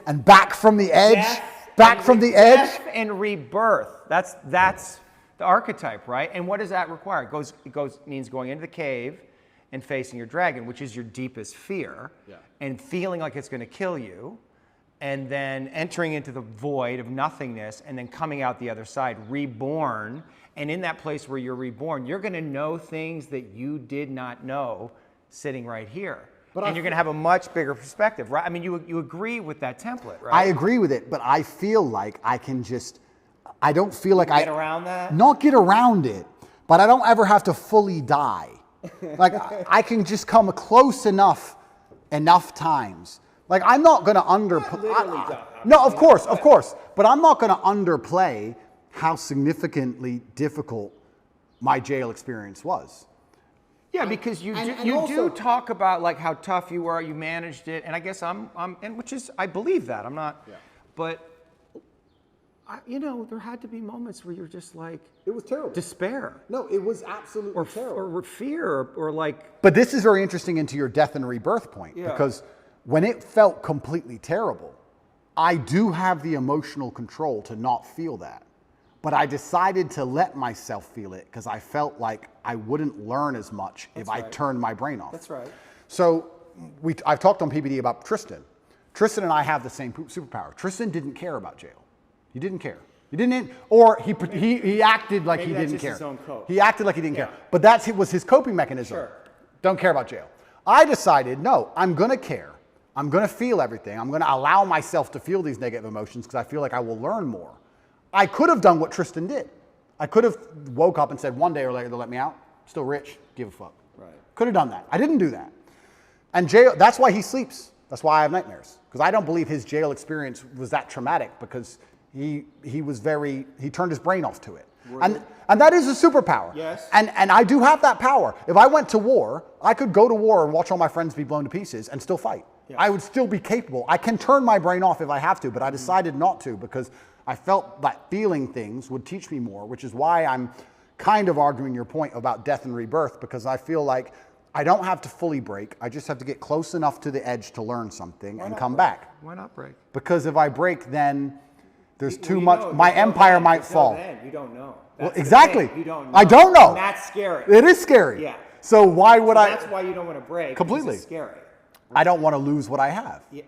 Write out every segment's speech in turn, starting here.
and back from the edge. Death and rebirth. That's the archetype, right? And what does that require? It means going into the cave and facing your dragon, which is your deepest fear, and feeling like it's going to kill you, and then entering into the void of nothingness, and then coming out the other side, reborn. And in that place where you're reborn, you're going to know things that you did not know sitting right here. And you're going to have a much bigger perspective, right? I mean, you agree with that template, right? I agree with it, but I feel like I can just, I don't feel like get around that? Not get around it, but I don't ever have to fully die. Like, I can just come close enough times. Like, I'm not going to underplay. No, of course. But I'm not going to underplay how significantly difficult my jail experience was. Yeah, because you do talk about like how tough you were, you managed it, and I guess I believe that. I'm not, but there had to be moments where you're just like, it was terrible. Despair. No, it was absolutely terrible. Or fear, or like. But this is very interesting into your death and rebirth point, because when it felt completely terrible, I do have the emotional control to not feel that. But I decided to let myself feel it because I felt like I wouldn't learn as much if I turned my brain off. That's right. So I've talked on PBD about Tristan. Tristan and I have the same superpower. Tristan didn't care about jail. He didn't care. He didn't, or he acted like he didn't care. His own code. He acted like he didn't care. But that was his coping mechanism. Sure. Don't care about jail. I decided, no, I'm going to care. I'm going to feel everything. I'm going to allow myself to feel these negative emotions because I feel like I will learn more. I could have done what Tristan did. I could have woke up and said, one day or later they'll let me out. Still rich, give a fuck. Right. Could have done that. I didn't do that. And jail, that's why he sleeps. That's why I have nightmares. Because I don't believe his jail experience was that traumatic because he turned his brain off to it. And that is a superpower. Yes. And I do have that power. If I went to war, I could go to war and watch all my friends be blown to pieces and still fight. Yeah. I would still be capable. I can turn my brain off if I have to, but I decided not to because I felt that feeling things would teach me more, which is why I'm kind of arguing your point about death and rebirth, because I feel like I don't have to fully break. I just have to get close enough to the edge to learn something and come back. Why not break? Because if I break, then there's too much. My empire might fall. You don't know. Well, exactly. You don't know. I don't know. And that's scary. It is scary. Yeah. So why would I? That's why you don't want to break. Completely. It's scary. I don't want to lose what I have. Yeah.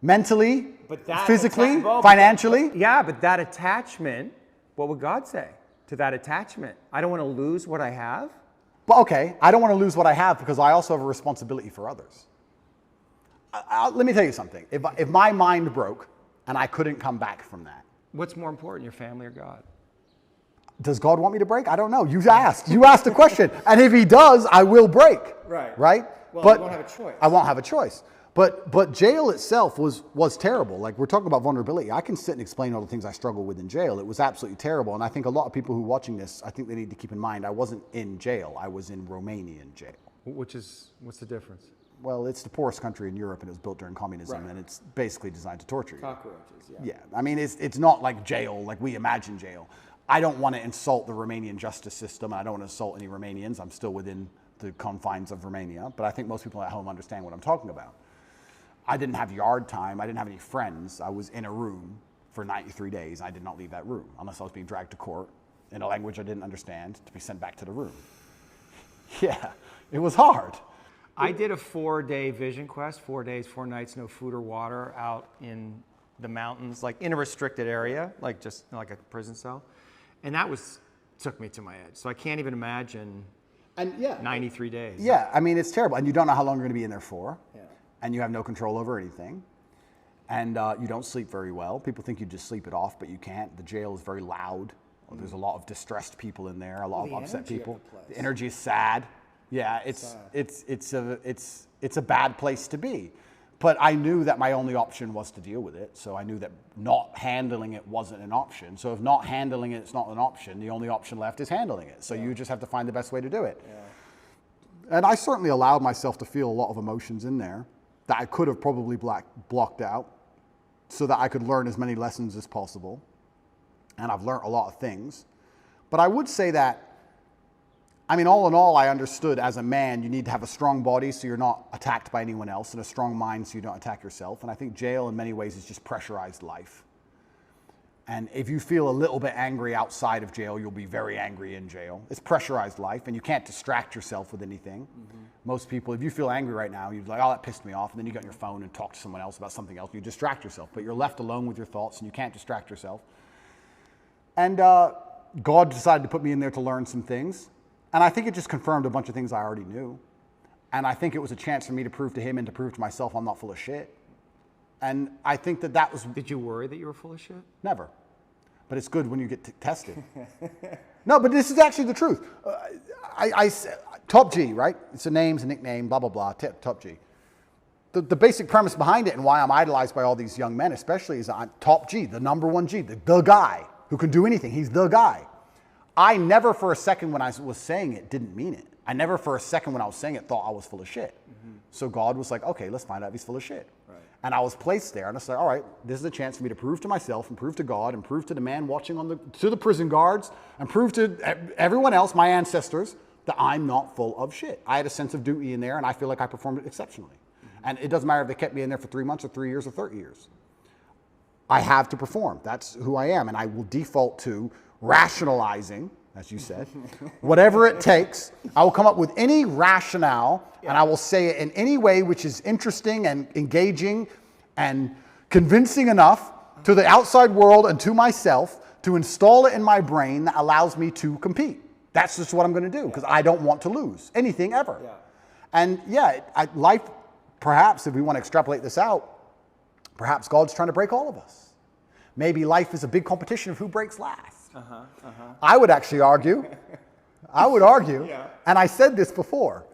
Mentally, But physically, financially. Yeah, but that attachment, what would God say to that attachment? I don't want to lose what I have. But okay, I don't want to lose what I have because I also have a responsibility for others. Let me tell you something. If my mind broke and I couldn't come back from that. What's more important, your family or God? Does God want me to break? I don't know. You asked the question. And if he does, I will break. Right. Right? Well, but you won't have a choice. I won't have a choice. But jail itself was terrible. Like, we're talking about vulnerability. I can sit and explain all the things I struggle with in jail. It was absolutely terrible. And I think a lot of people who are watching this, I think they need to keep in mind, I wasn't in jail. I was in Romanian jail. What's the difference? Well, it's the poorest country in Europe, and it was built during communism, and it's basically designed to torture you. Cockroaches, Yeah, I mean, it's not like jail, like we imagine jail. I don't want to insult the Romanian justice system, and I don't want to insult any Romanians. I'm still within the confines of Romania, but I think most people at home understand what I'm talking about. I didn't have yard time. I didn't have any friends. I was in a room for 93 days. I did not leave that room unless I was being dragged to court in a language I didn't understand to be sent back to the room. Yeah, it was hard. I did a 4-day vision quest, 4 days, 4 nights, no food or water out in the mountains, like in a restricted area, like just like a prison cell. And that took me to my edge. So I can't even imagine 93 days. Yeah, I mean, it's terrible. And you don't know how long you're going to be in there for. Yeah. And you have no control over anything. And you don't sleep very well. People think you just sleep it off, but you can't. The jail is very loud. There's a lot of distressed people in there, a lot of upset people. The energy is sad. Yeah, it's a bad place to be. But I knew that my only option was to deal with it. So I knew that not handling it wasn't an option. So if not handling it, it's not an option. The only option left is handling it. So you just have to find the best way to do it. Yeah. And I certainly allowed myself to feel a lot of emotions in there that I could have probably blocked out so that I could learn as many lessons as possible. And I've learned a lot of things. But I would say that, I mean, all in all, I understood as a man, you need to have a strong body so you're not attacked by anyone else, and a strong mind so you don't attack yourself. And I think jail in many ways is just pressurized life. And if you feel a little bit angry outside of jail, you'll be very angry in jail. It's pressurized life, and you can't distract yourself with anything. Most people, if you feel angry right now, you're like, oh, that pissed me off. And then you get on your phone and talk to someone else about something else. You distract yourself, but you're left alone with your thoughts, and you can't distract yourself. And God decided to put me in there to learn some things. And I think it just confirmed a bunch of things I already knew. And I think it was a chance for me to prove to him and to prove to myself I'm not full of shit. And I think that that was... Did you worry that you were full of shit? Never. But it's good when you get tested. No, but this is actually the truth. Top G, right? It's a name, it's a nickname, blah, blah, blah, Top G. The basic premise behind it and why I'm idolized by all these young men especially is I'm Top G, the number one G, the guy who can do anything. He's the guy. I never for a second when I was saying it didn't mean it. I never for a second when I was saying it thought I was full of shit. So God was like, okay, let's find out if he's full of shit. Right. And I was placed there and I said, all right, this is a chance for me to prove to myself and prove to God and prove to the man watching to the prison guards and prove to everyone else, my ancestors, that I'm not full of shit. I had a sense of duty in there and I feel like I performed it exceptionally. And it doesn't matter if they kept me in there for 3 months or 3 years or 30 years. I have to perform. That's who I am. And I will default to rationalizing, as you said, whatever it takes. I will come up with any rationale and I will say it in any way which is interesting and engaging and convincing enough to the outside world and to myself to install it in my brain that allows me to compete. That's just what I'm going to do because I don't want to lose anything ever. Yeah. And life, perhaps if we want to extrapolate this out, perhaps God's trying to break all of us. Maybe life is a big competition of who breaks last. I would actually argue, and I said this before,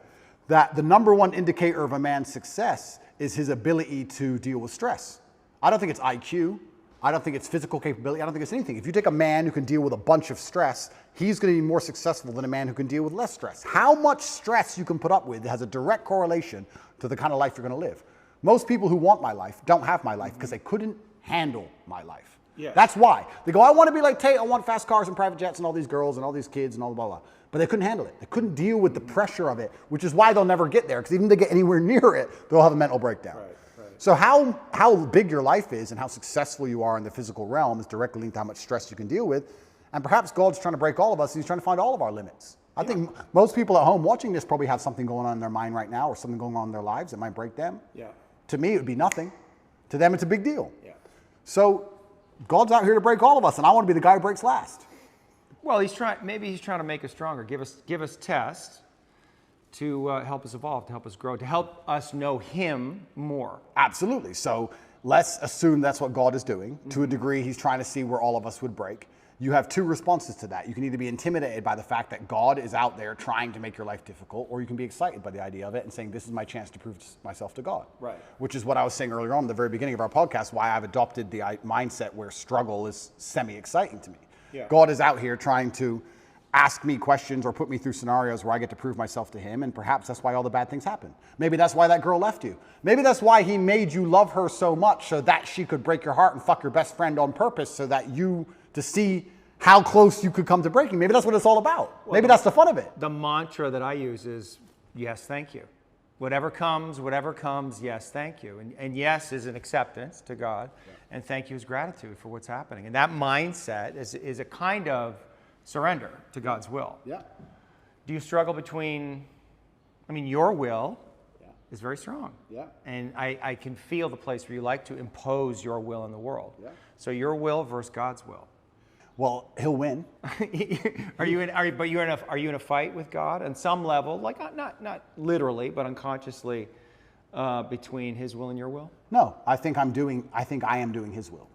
that the number one indicator of a man's success is his ability to deal with stress. I don't think it's IQ. I don't think it's physical capability. I don't think it's anything. If you take a man who can deal with a bunch of stress, he's going to be more successful than a man who can deal with less stress. How much stress you can put up with has a direct correlation to the kind of life you're going to live. Most people who want my life don't have my life because they couldn't handle my life. Yeah. That's why. They go, I want to be like Tate. I want fast cars and private jets and all these girls and all these kids and all blah, blah. But they couldn't handle it. They couldn't deal with the pressure of it, which is why they'll never get there. Because even if they get anywhere near it, they'll have a mental breakdown. Right. So how big your life is and how successful you are in the physical realm is directly linked to how much stress you can deal with. And perhaps God's trying to break all of us. And he's trying to find all of our limits. I think most people at home watching this probably have something going on in their mind right now or something going on in their lives that might break them. Yeah. To me, it would be nothing. To them, it's a big deal. Yeah. So God's out here to break all of us, and I want to be the guy who breaks last. Well, maybe he's trying to make us stronger, give us tests to help us evolve, to help us grow, to help us know him more. Absolutely. So let's assume that's what God is doing. To a degree, he's trying to see where all of us would break. You have two responses to that. You can either be intimidated by the fact that God is out there trying to make your life difficult, or you can be excited by the idea of it and saying, this is my chance to prove myself to God. Right. Which is what I was saying earlier on at the very beginning of our podcast, why I've adopted the mindset where struggle is semi-exciting to me. Yeah. God is out here trying to ask me questions or put me through scenarios where I get to prove myself to him, and perhaps that's why all the bad things happen. Maybe that's why that girl left you. Maybe that's why he made you love her so much so that she could break your heart and fuck your best friend on purpose so that to see how close you could come to breaking. Maybe that's what it's all about. Well, maybe that's the fun of it. The mantra that I use is, yes, thank you. Whatever comes, yes, thank you. And yes is an acceptance to God, and thank you is gratitude for what's happening. And that mindset is a kind of surrender to God's will. Yeah. Do you struggle between, your will is very strong. Yeah. And I can feel the place where you like to impose your will in the world. Yeah. So your will versus God's will. Well, he'll win. Are you in a fight with God on some level, like not literally, but unconsciously, between his will and your will? No, I think I am doing his will.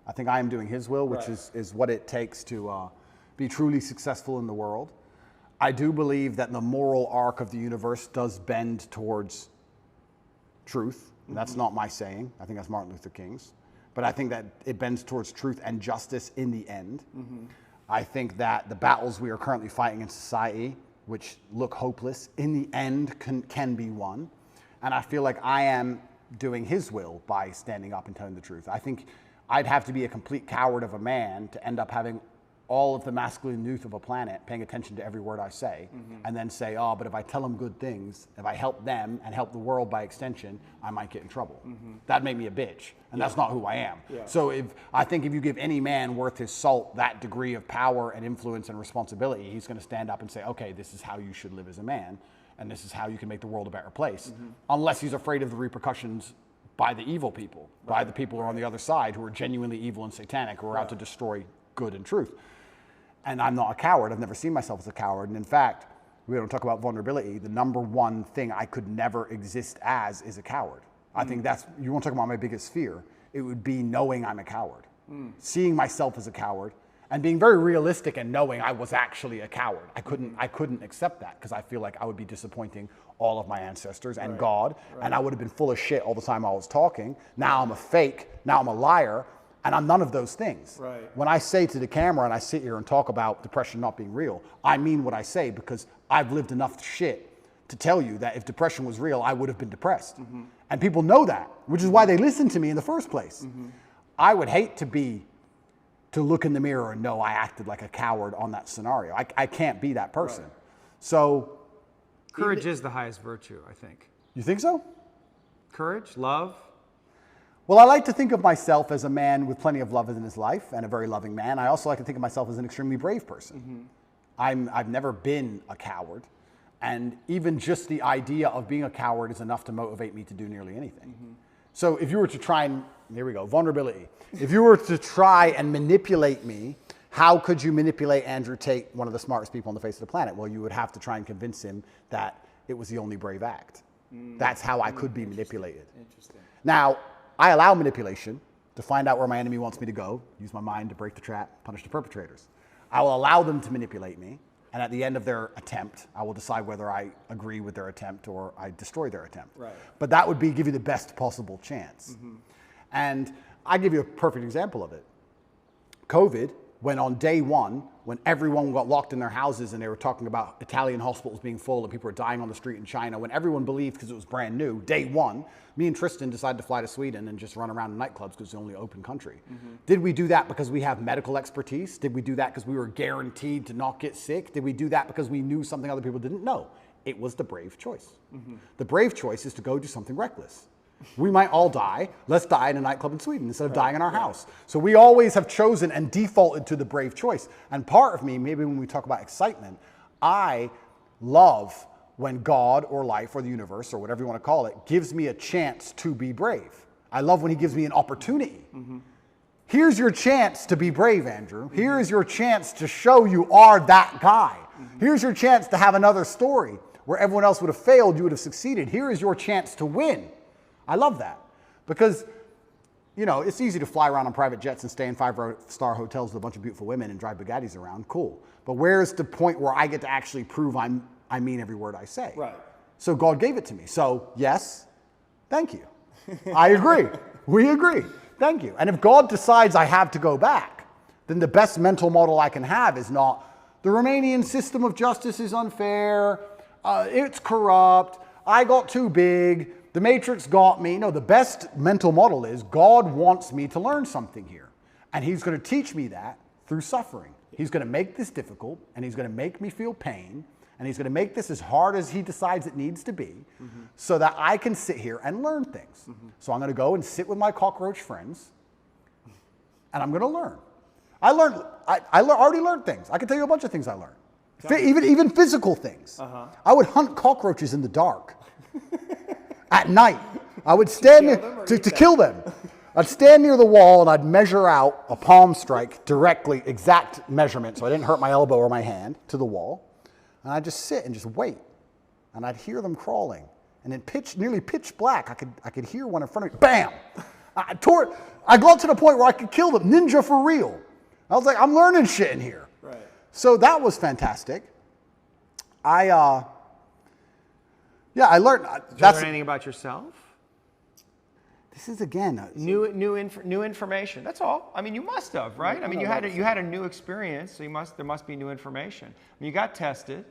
I think I am doing his will, which is what it takes to be truly successful in the world. I do believe that the moral arc of the universe does bend towards truth. And that's not my saying. I think that's Martin Luther King's. But I think that it bends towards truth and justice in the end. Mm-hmm. I think that the battles we are currently fighting in society, which look hopeless, in the end can be won. And I feel like I am doing his will by standing up and telling the truth. I think I'd have to be a complete coward of a man to end up having all of the masculine youth of a planet paying attention to every word I say, and then say, oh, but if I tell them good things, if I help them and help the world by extension, I might get in trouble. That'd make me a bitch, and that's not who I am. So I think if you give any man worth his salt that degree of power and influence and responsibility, he's going to stand up and say, okay, this is how you should live as a man, and this is how you can make the world a better place, unless he's afraid of the repercussions by the evil people, by the people who are on the other side, who are genuinely evil and satanic, who are out to destroy good and truth. And I'm not a coward. I've never seen myself as a coward. And in fact, we don't talk about vulnerability. The number one thing I could never exist as is a coward. I think that's, you want to talk about my biggest fear, it would be knowing I'm a coward. Seeing myself as a coward and being very realistic and knowing I was actually a coward. I couldn't accept that because I feel like I would be disappointing all of my ancestors and God, and I would have been full of shit all the time I was talking. Now I'm a fake, now I'm a liar, and I'm none of those things. When I say to the camera and I sit here and talk about depression not being real, I mean what I say because I've lived enough shit to tell you that if depression was real, I would have been depressed. And people know that, which is why they listen to me in the first place. I would hate to look in the mirror and know I acted like a coward on that scenario. I can't be that person. So courage is the highest virtue, I think. You think so? Courage, love. Well, I like to think of myself as a man with plenty of love in his life and a very loving man. I also like to think of myself as an extremely brave person. I've never been a coward. And even just the idea of being a coward is enough to motivate me to do nearly anything. So if you were to try and, here we go, vulnerability. If you were to try and manipulate me, how could you manipulate Andrew Tate, one of the smartest people on the face of the planet? Well, you would have to try and convince him that it was the only brave act. That's how I could be manipulated. Now, I allow manipulation to find out where my enemy wants me to go, use my mind to break the trap, punish the perpetrators. I will allow them to manipulate me, and at the end of their attempt, I will decide whether I agree with their attempt or I destroy their attempt. But that would be give you the best possible chance. And I give you a perfect example of it. COVID, when on day one, when everyone got locked in their houses and they were talking about Italian hospitals being full and people were dying on the street in China, when everyone believed because it was brand new, day one, me and Tristan decided to fly to Sweden and just run around in nightclubs because it's the only open country. Did we do that because we have medical expertise? Did we do that because we were guaranteed to not get sick? Did we do that because we knew something other people didn't know? It was the brave choice. The brave choice is to go do something reckless. We might all die. Let's die in a nightclub in Sweden instead of dying in our house. So we always have chosen and defaulted to the brave choice. And part of me, maybe when we talk about excitement, I love when God or life or the universe or whatever you want to call it gives me a chance to be brave. I love when he gives me an opportunity. Here's your chance to be brave, Andrew. Here is your chance to show you are that guy. Here's your chance to have another story where everyone else would have failed, you would have succeeded. Here is your chance to win. I love that because, you know, it's easy to fly around on private jets and stay in 5-star hotels with a bunch of beautiful women and drive Bugattis around. Cool. But where's the point where I get to actually prove I mean every word I say? So God gave it to me. So yes, thank you. I agree. We agree. Thank you. And if God decides I have to go back, then the best mental model I can have is not the Romanian system of justice is unfair. It's corrupt. I got too big. The Matrix got me. No, the best mental model is God wants me to learn something here. And he's going to teach me that through suffering. He's going to make this difficult, and he's going to make me feel pain, and he's going to make this as hard as he decides it needs to be so that I can sit here and learn things. So I'm going to go and sit with my cockroach friends, and I'm going to learn. I already learned things. I can tell you a bunch of things I learned. Even physical things. I would hunt cockroaches in the dark. At night, I would stand there to kill them. I'd stand near the wall and I'd measure out a palm strike directly, exact measurement, so I didn't hurt my elbow or my hand, to the wall. And I'd just sit and just wait. And I'd hear them crawling. And in nearly pitch black, I could hear one in front of me. Bam! I got to the point where I could kill them. Ninja for real. I was like, I'm learning shit in here. So that was fantastic. Yeah, I learned. Did you learn anything about yourself? This is again new information. That's all. I mean, you must have, right? I mean, you had a new experience, so there must be new information. I mean, you got tested.